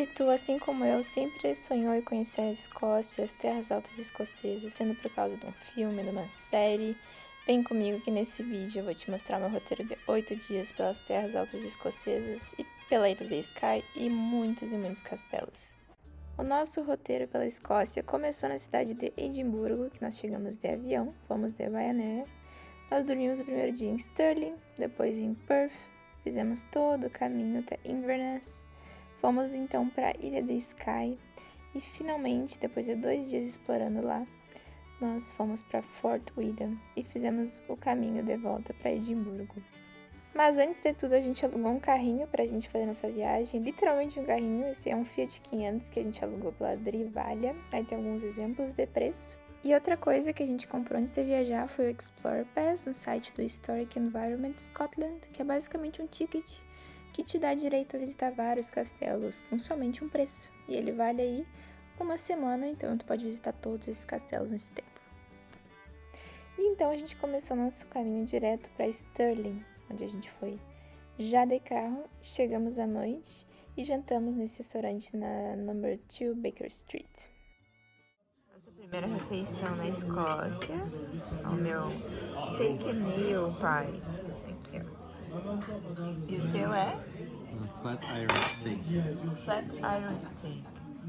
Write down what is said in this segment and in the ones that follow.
se tu, assim como eu, sempre sonhou em conhecer a Escócia, as terras altas escocesas, sendo por causa de um filme, de uma série, vem comigo que nesse vídeo eu vou te mostrar meu roteiro de 8 dias pelas terras altas escocesas e pela ilha de Skye e muitos castelos. O nosso roteiro pela Escócia começou na cidade de Edimburgo, que nós chegamos de avião, fomos de Ryanair. Nós dormimos o primeiro dia em Stirling, depois em Perth, fizemos todo o caminho até Inverness. Fomos então para a ilha de Skye e finalmente, depois de 2 dias explorando lá, nós fomos para Fort William e fizemos o caminho de volta para Edimburgo. Mas antes de tudo, a gente alugou um carrinho pra gente fazer nossa viagem, literalmente um carrinho. Esse é um Fiat 500 que a gente alugou pela Drivalia, aí tem alguns exemplos de preço. E outra coisa que a gente comprou antes de viajar foi o Explorer Pass, no site do Historic Environment Scotland, que é basicamente um ticket que te dá direito a visitar vários castelos com somente um preço. E ele vale aí uma semana, então tu pode visitar todos esses castelos nesse tempo. E então a gente começou nosso caminho direto para Stirling, onde a gente foi já de carro, chegamos à noite e jantamos nesse restaurante na Number 2 Baker Street. Nossa primeira refeição na Escócia, o meu steak and nail pie. Aqui, ó. E o teu é? Flat Iron Steak. Flat Iron Steak.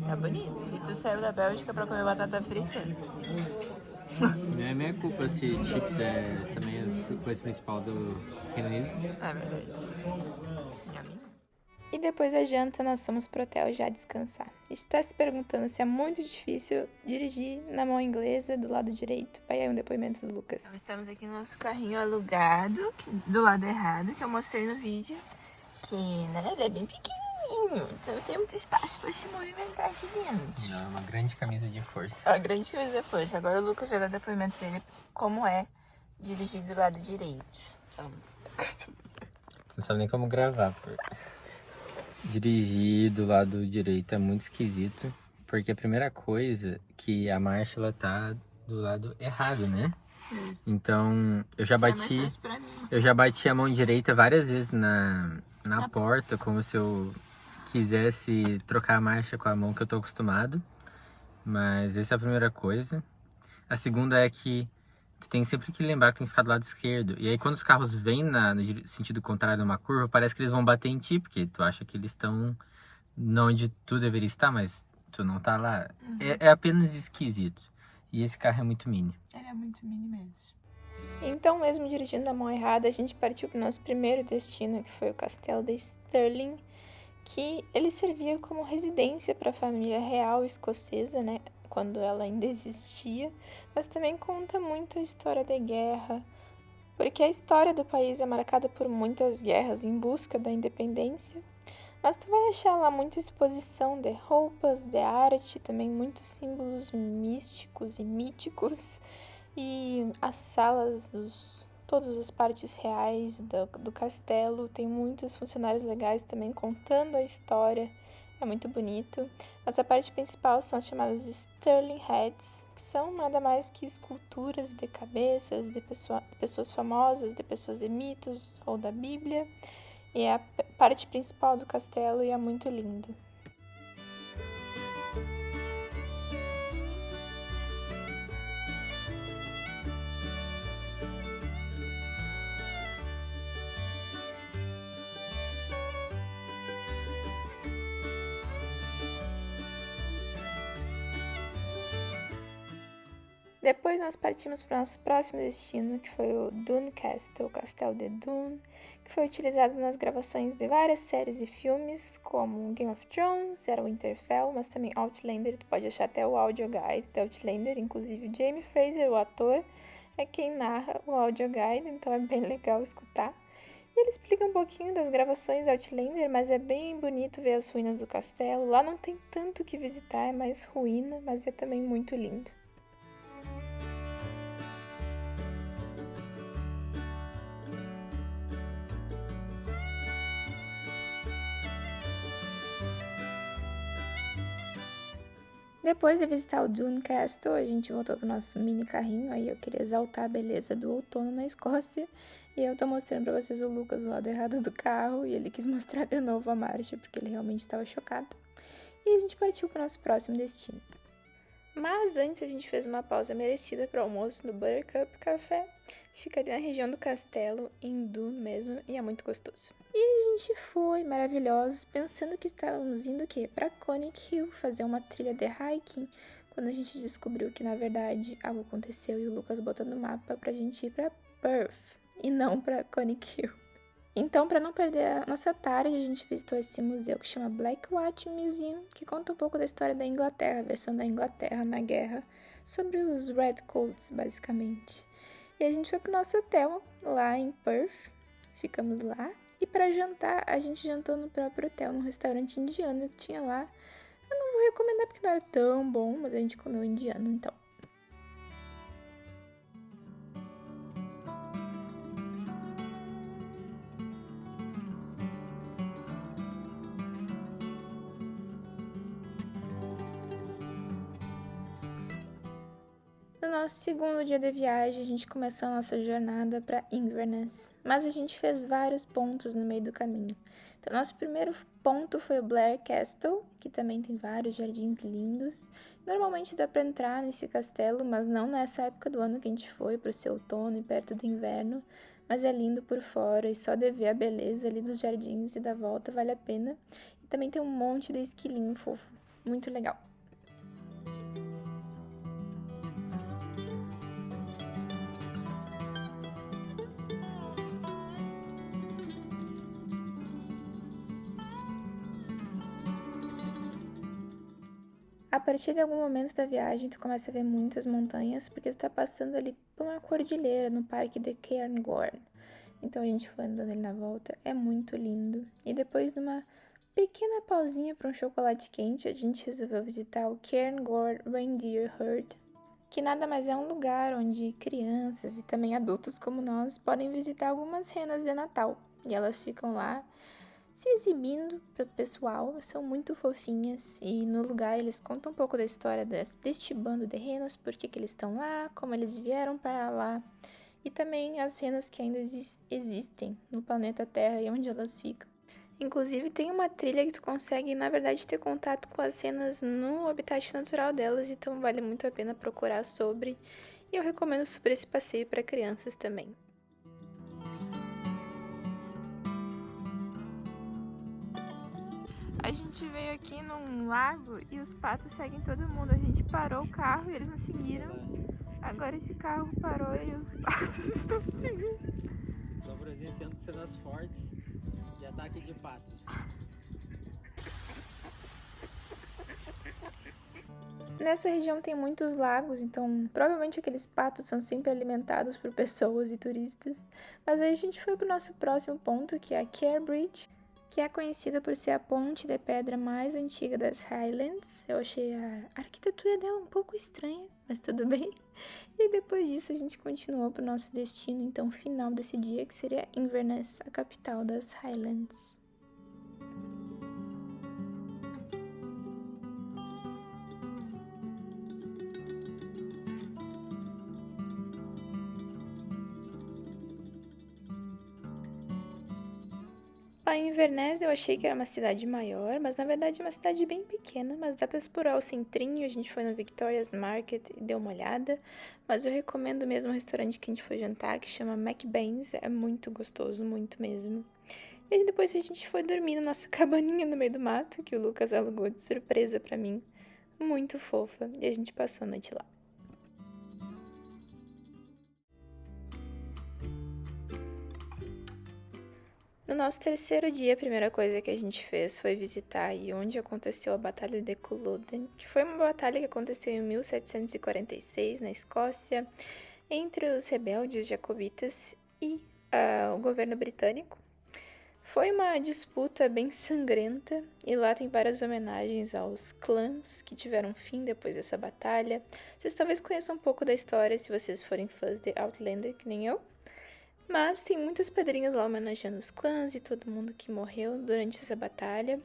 Tá bonito. E tu saiu da Bélgica pra comer batata frita? Não é minha culpa se chips também a coisa principal do Reino Unido. É verdade. E depois da janta, nós fomos pro hotel já descansar. E se tu tá se perguntando se é muito difícil dirigir na mão inglesa do lado direito, vai aí um depoimento do Lucas. Então, estamos aqui no nosso carrinho alugado, do lado errado, que eu mostrei no vídeo. Que, né, ele é bem pequenininho, então tem muito espaço pra se movimentar aqui dentro. Não, é uma grande camisa de força. A grande camisa de força. Agora o Lucas vai dar depoimento dele como é dirigir do lado direito. Então... Não sabe nem como gravar. Dirigir do lado direito é muito esquisito, porque a primeira coisa que a marcha ela tá do lado errado, né? Então eu já bati a mão direita várias vezes na porta, como se eu quisesse trocar a marcha com a mão que eu tô acostumado. Mas essa é a primeira coisa. A segunda é que tu tem sempre que lembrar que tem que ficar do lado esquerdo. E aí quando os carros vêm no sentido contrário de uma curva, parece que eles vão bater em ti, porque tu acha que eles estão onde tu deveria estar, mas tu não tá lá. Uhum. É apenas esquisito. E esse carro é muito mini. Ele é muito mini mesmo. Então, mesmo dirigindo da mão errada, a gente partiu para o nosso primeiro destino, que foi o castelo de Stirling, que ele servia como residência para a família real escocesa, né, quando ela ainda existia, mas também conta muito a história da guerra, porque a história do país é marcada por muitas guerras em busca da independência, mas tu vai achar lá muita exposição de roupas, de arte, também muitos símbolos místicos e míticos, e as salas todas as partes reais do castelo, tem muitos funcionários legais também contando a história, é muito bonito. Mas a parte principal são as chamadas Stirling Heads, que são nada mais que esculturas de cabeças de pessoas famosas, de pessoas de mitos ou da Bíblia, e é a parte principal do castelo e é muito lindo. Depois nós partimos para o nosso próximo destino, que foi o Dune Castle, o Castelo de Dune, que foi utilizado nas gravações de várias séries e filmes, como Game of Thrones, era Winterfell, mas também Outlander, tu pode achar até o audio guide de Outlander, inclusive o Jamie Fraser, o ator, é quem narra o audio guide, então é bem legal escutar. E ele explica um pouquinho das gravações de Outlander, mas é bem bonito ver as ruínas do castelo. Lá não tem tanto o que visitar, é mais ruína, mas é também muito lindo. Depois de visitar o Dune Castle, a gente voltou pro nosso mini carrinho. Aí eu queria exaltar a beleza do outono na Escócia. E eu tô mostrando pra vocês o Lucas do lado errado do carro. E ele quis mostrar de novo a marcha, porque ele realmente estava chocado. E a gente partiu pro nosso próximo destino. Mas antes a gente fez uma pausa merecida para o almoço no Buttercup Café, que fica ali na região do castelo, em Dune mesmo, e é muito gostoso. E a gente foi, maravilhosos, pensando que estávamos indo o quê? Para Conic Hill, fazer uma trilha de hiking, quando a gente descobriu que, na verdade, algo aconteceu e o Lucas botou no mapa pra gente ir para Perth, e não para Conic Hill. Então, para não perder a nossa tarde, a gente visitou esse museu que chama Blackwatch Museum, que conta um pouco da história da Inglaterra, a versão da Inglaterra na guerra, sobre os Redcoats, basicamente. E a gente foi pro nosso hotel, lá em Perth, ficamos lá. E para jantar, a gente jantou no próprio hotel, num restaurante indiano que tinha lá. Eu não vou recomendar porque não era tão bom, mas a gente comeu indiano, então. No nosso segundo dia de viagem, a gente começou a nossa jornada para Inverness, mas a gente fez vários pontos no meio do caminho. Então, nosso primeiro ponto foi o Blair Castle, que também tem vários jardins lindos. Normalmente dá para entrar nesse castelo, mas não nessa época do ano que a gente foi, para o seu outono e perto do inverno. Mas é lindo por fora e só de ver a beleza ali dos jardins e da volta vale a pena. E também tem um monte de esquilinho fofo, muito legal. A partir de algum momento da viagem, tu começa a ver muitas montanhas, porque tu tá passando ali por uma cordilheira no parque de Cairngorm. Então a gente foi andando ali na volta, é muito lindo. E depois de uma pequena pausinha para um chocolate quente, a gente resolveu visitar o Cairngorm Reindeer Herd, que nada mais é um lugar onde crianças e também adultos como nós podem visitar algumas renas de Natal. E elas ficam lá se exibindo para o pessoal, são muito fofinhas e no lugar eles contam um pouco da história deste bando de renas, por que eles estão lá, como eles vieram para lá e também as renas que ainda existem no planeta Terra e onde elas ficam. Inclusive tem uma trilha que tu consegue, na verdade, ter contato com as renas no habitat natural delas, então vale muito a pena procurar sobre e eu recomendo super esse passeio para crianças também. A gente veio aqui num lago e os patos seguem todo mundo. A gente parou o carro e eles nos seguiram. Agora esse carro parou e os patos estão seguindo. Estão presenciando cenas fortes de ataque de patos. Nessa região tem muitos lagos, então provavelmente aqueles patos são sempre alimentados por pessoas e turistas. Mas aí a gente foi pro nosso próximo ponto, que é a Keir Bridge, que é conhecida por ser a ponte de pedra mais antiga das Highlands. Eu achei a arquitetura dela um pouco estranha, mas tudo bem. E depois disso a gente continuou para o nosso destino, então, final desse dia, que seria Inverness, a capital das Highlands. A Inverness eu achei que era uma cidade maior, mas na verdade é uma cidade bem pequena, mas dá pra explorar o centrinho. A gente foi no Victoria's Market e deu uma olhada, mas eu recomendo mesmo o restaurante que a gente foi jantar, que chama McBain's, é muito gostoso, muito mesmo. E depois a gente foi dormir na nossa cabaninha no meio do mato, que o Lucas alugou de surpresa pra mim, muito fofa, e a gente passou a noite lá. No nosso terceiro dia, a primeira coisa que a gente fez foi visitar aí onde aconteceu a Batalha de Culloden, que foi uma batalha que aconteceu em 1746 na Escócia, entre os rebeldes jacobitas e o governo britânico. Foi uma disputa bem sangrenta e lá tem várias homenagens aos clãs que tiveram fim depois dessa batalha. Vocês talvez conheçam um pouco da história se vocês forem fãs de Outlander, que nem eu. Mas tem muitas pedrinhas lá homenageando os clãs e todo mundo que morreu durante essa batalha.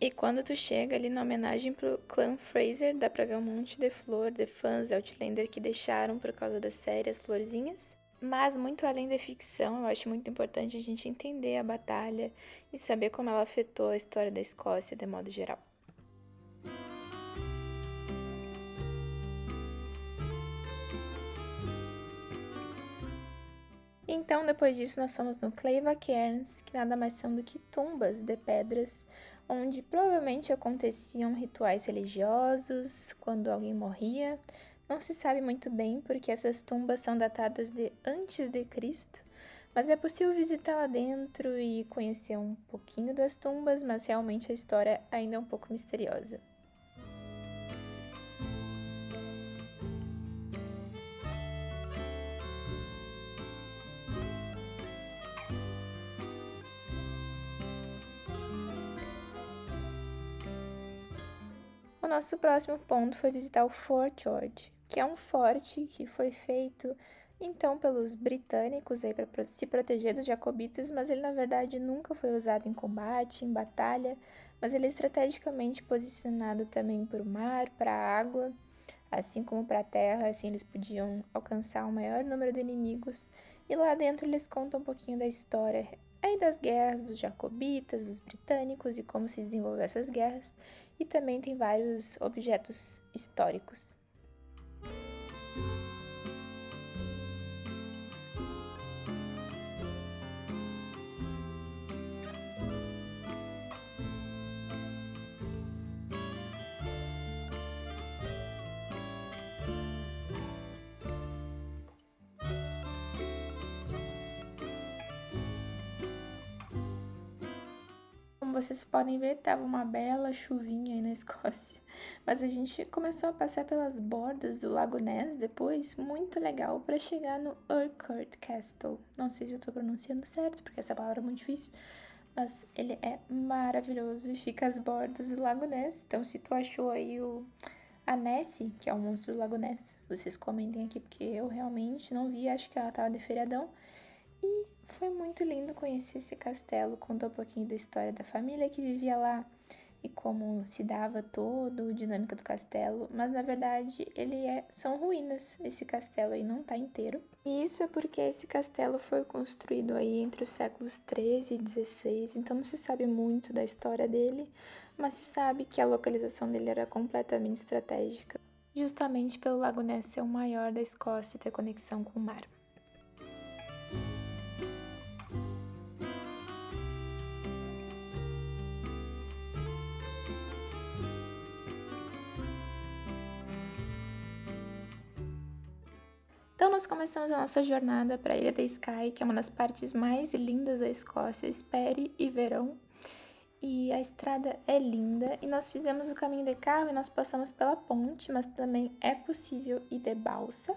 E quando tu chega ali na homenagem pro clã Fraser, dá pra ver um monte de flor de fãs de Outlander que deixaram por causa da série as florzinhas. Mas muito além da ficção, eu acho muito importante a gente entender a batalha e saber como ela afetou a história da Escócia de modo geral. Então, depois disso, nós fomos no Cleiva Cairns, que nada mais são do que tumbas de pedras, onde provavelmente aconteciam rituais religiosos quando alguém morria. Não se sabe muito bem porque essas tumbas são datadas de antes de Cristo, mas é possível visitar lá dentro e conhecer um pouquinho das tumbas, mas realmente a história ainda é um pouco misteriosa. O nosso próximo ponto foi visitar o Fort George, que é um forte que foi feito então pelos britânicos aí para se proteger dos jacobitas, mas ele na verdade nunca foi usado em combate, em batalha, mas ele é estrategicamente posicionado também para o mar, para a água, assim como para a terra, assim eles podiam alcançar um maior número de inimigos. E lá dentro eles contam um pouquinho da história aí das guerras dos jacobitas, dos britânicos e como se desenvolveu essas guerras. E também tem vários objetos históricos. Como vocês podem ver, tava uma bela chuvinha aí na Escócia. Mas a gente começou a passar pelas bordas do Lago Ness depois, muito legal, para chegar no Urquhart Castle. Não sei se eu tô pronunciando certo, porque essa palavra é muito difícil, mas ele é maravilhoso e fica às bordas do Lago Ness. Então, se tu achou aí a Nessie, que é o monstro do Lago Ness, vocês comentem aqui, porque eu realmente não vi, acho que ela tava de feriadão. E foi muito lindo conhecer esse castelo, contou um pouquinho da história da família que vivia lá e como se dava todo a dinâmica do castelo, mas na verdade são ruínas, esse castelo aí não tá inteiro. E isso é porque esse castelo foi construído aí entre os séculos 13 e 16, então não se sabe muito da história dele, mas se sabe que a localização dele era completamente estratégica, justamente pelo Lago Ness ser o maior da Escócia e ter conexão com o mar. Então nós começamos a nossa jornada para a Ilha da Skye, que é uma das partes mais lindas da Escócia, espere e verão. E a estrada é linda e nós fizemos o caminho de carro e nós passamos pela ponte, mas também é possível ir de balsa.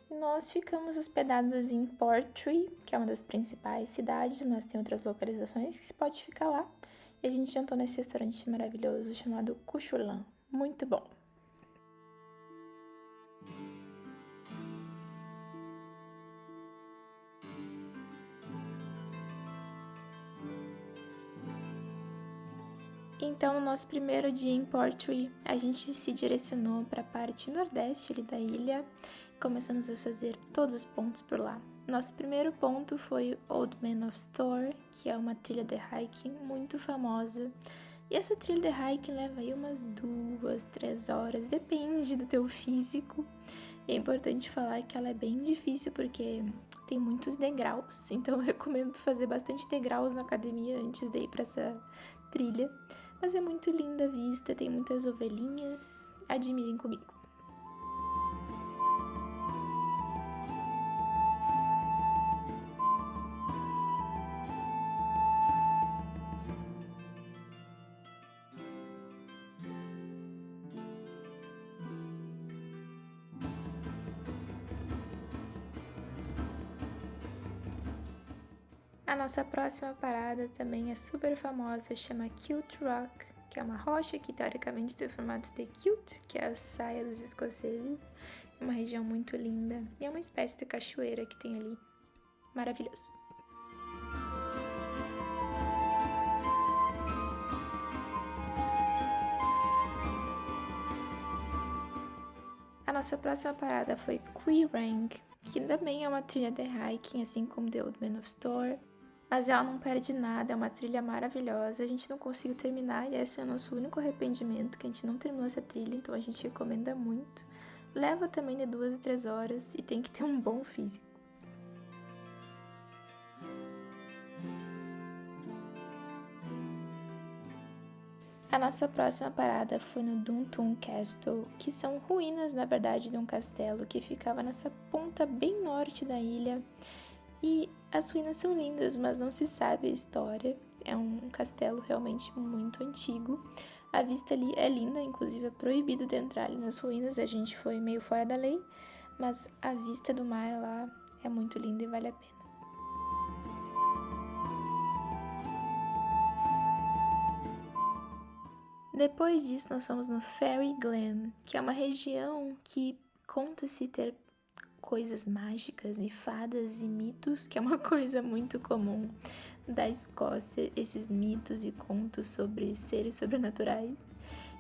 E nós ficamos hospedados em Portree, que é uma das principais cidades, mas tem outras localizações que se pode ficar lá. E a gente jantou nesse restaurante maravilhoso chamado Cuchulain, muito bom. Então, no nosso primeiro dia em Portree, a gente se direcionou para a parte nordeste ali da ilha e começamos a fazer todos os pontos por lá. Nosso primeiro ponto foi Old Man of Storr, que é uma trilha de hiking muito famosa. E essa trilha de hiking leva aí umas 2, 3 horas, depende do teu físico. E é importante falar que ela é bem difícil porque tem muitos degraus, então eu recomendo fazer bastante degraus na academia antes de ir para essa trilha. Mas é muito linda a vista, tem muitas ovelhinhas, admirem comigo. A nossa próxima parada também é super famosa, chama Kilt Rock, que é uma rocha que teoricamente tem o formato de kilt, que é a saia dos escoceses, uma região muito linda e é uma espécie de cachoeira que tem ali, maravilhoso. nossa próxima parada foi Quirang, que também é uma trilha de hiking, assim como The Old Man of Storr. Mas ela não perde nada, é uma trilha maravilhosa. A gente não conseguiu terminar e esse é o nosso único arrependimento, que a gente não terminou essa trilha, então a gente recomenda muito. Leva também de 2 a 3 horas e tem que ter um bom físico. A nossa próxima parada foi no Duntum Castle, que são ruínas, na verdade, de um castelo que ficava nessa ponta bem norte da ilha. E as ruínas são lindas, mas não se sabe a história. É um castelo realmente muito antigo. A vista ali é linda, inclusive é proibido de entrar ali nas ruínas. A gente foi meio fora da lei, mas a vista do mar lá é muito linda e vale a pena. Depois disso, nós fomos no Fairy Glen, que é uma região que conta-se ter coisas mágicas e fadas e mitos, que é uma coisa muito comum da Escócia, esses mitos e contos sobre seres sobrenaturais.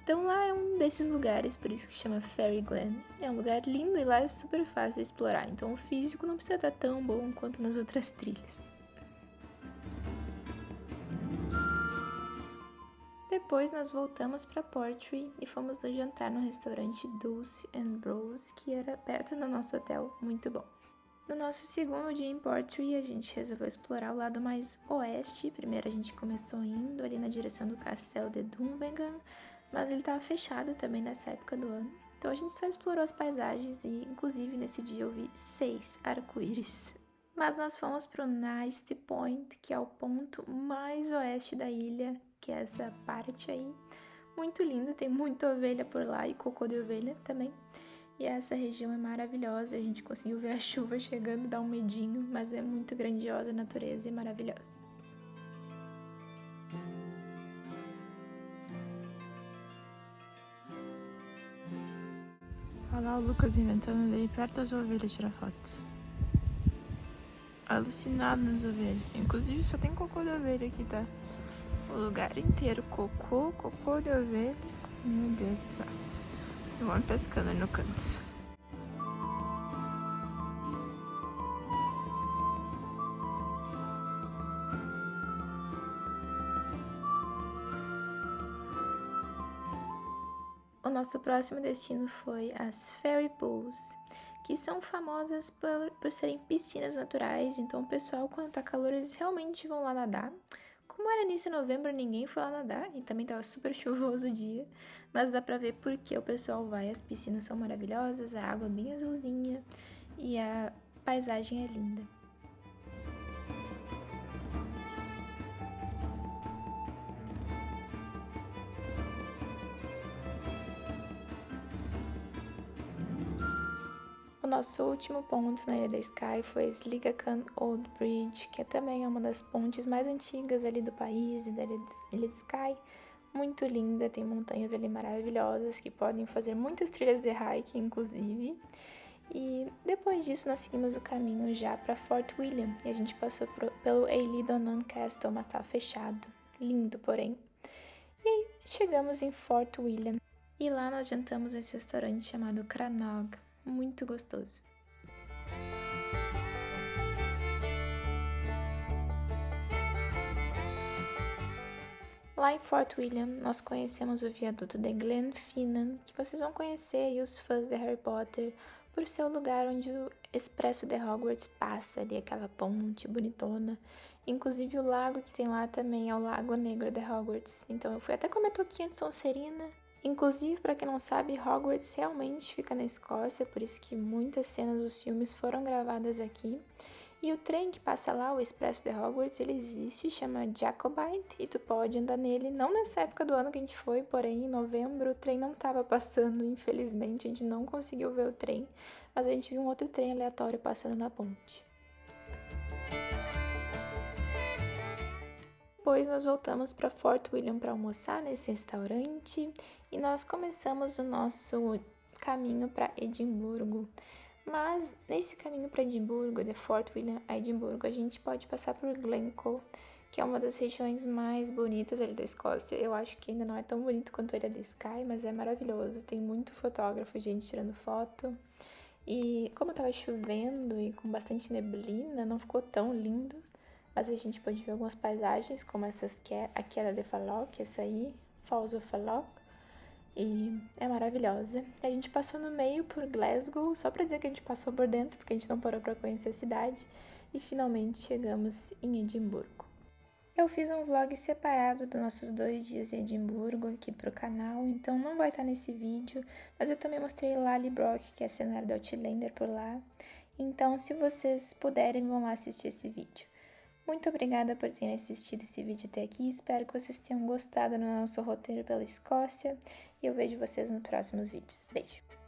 Então lá é um desses lugares, por isso que chama Fairy Glen. É um lugar lindo e lá é super fácil de explorar, então o físico não precisa estar tão bom quanto nas outras trilhas. Depois nós voltamos para Portree e fomos no jantar no restaurante Dulce and Bros, que era perto do nosso hotel, muito bom. No nosso segundo dia em Portree, a gente resolveu explorar o lado mais oeste. Primeiro a gente começou indo ali na direção do castelo de Dunvegan, mas ele estava fechado também nessa época do ano. Então a gente só explorou as paisagens e, inclusive, nesse dia eu vi 6 arco-íris. Mas nós fomos para o Niste Point, que é o ponto mais oeste da ilha, que é essa parte aí. Muito lindo, tem muita ovelha por lá e cocô de ovelha também. E essa região é maravilhosa, a gente conseguiu ver a chuva chegando, dá um medinho, mas é muito grandiosa a natureza e maravilhosa. Olha lá o Lucas inventando de ir perto das ovelhas tirar fotos. Alucinado nas ovelhas. Inclusive só tem cocô de ovelha aqui, tá? O lugar inteiro, cocô de ovelha. Meu Deus do céu. E vamos pescando ali no canto. O nosso próximo destino foi as Fairy Pools, que são famosas por serem piscinas naturais, então o pessoal, quando tá calor, eles realmente vão lá nadar. Como era início de novembro, ninguém foi lá nadar e também tava super chuvoso o dia, mas dá pra ver porque o pessoal vai. As piscinas são maravilhosas, a água é bem azulzinha e a paisagem é linda. O nosso último ponto na Ilha da Skye foi Sligacan Old Bridge, que também é uma das pontes mais antigas ali do país e da Ilha de Skye. Muito linda, tem montanhas ali maravilhosas que podem fazer muitas trilhas de hike, inclusive. E depois disso nós seguimos o caminho já para Fort William e a gente passou pelo Eiledonan Castle, mas estava fechado. Lindo, porém. E aí chegamos em Fort William e lá nós jantamos nesse restaurante chamado Crannog. Muito gostoso. Lá em Fort William, nós conhecemos o viaduto de Glenfinnan, que vocês vão conhecer aí os fãs de Harry Potter, por ser o lugar onde o Expresso de Hogwarts passa ali, aquela ponte bonitona. Inclusive o lago que tem lá também é o Lago Negro de Hogwarts. Então eu fui até comer toquinha de Sonserina. Inclusive, para quem não sabe, Hogwarts realmente fica na Escócia, por isso que muitas cenas dos filmes foram gravadas aqui. E o trem que passa lá, o Expresso de Hogwarts, ele existe, chama Jacobite, e tu pode andar nele, não nessa época do ano que a gente foi, porém em novembro o trem não estava passando, infelizmente, a gente não conseguiu ver o trem, mas a gente viu um outro trem aleatório passando na ponte. Depois nós voltamos para Fort William para almoçar nesse restaurante e nós começamos o nosso caminho para Edimburgo. Mas nesse caminho para Edimburgo, de Fort William a Edimburgo, a gente pode passar por Glencoe, que é uma das regiões mais bonitas ali da Escócia. Eu acho que ainda não é tão bonito quanto a Ilha de Skye, mas é maravilhoso. Tem muito fotógrafo, gente tirando foto. E como tava chovendo e com bastante neblina, não ficou tão lindo. Mas a gente pode ver algumas paisagens, como essas que é a queda de Falloch, essa aí, Falls of Falloch. E é maravilhosa. A gente passou no meio por Glasgow, só pra dizer que a gente passou por dentro, porque a gente não parou pra conhecer a cidade. E finalmente chegamos em Edimburgo. Eu fiz um vlog separado dos nossos 2 dias em Edimburgo aqui pro canal, então não vai estar nesse vídeo, mas eu também mostrei Lallybroch, que é cenário do Outlander por lá. Então, se vocês puderem, vão lá assistir esse vídeo. Muito obrigada por terem assistido esse vídeo até aqui, espero que vocês tenham gostado do nosso roteiro pela Escócia e eu vejo vocês nos próximos vídeos. Beijo!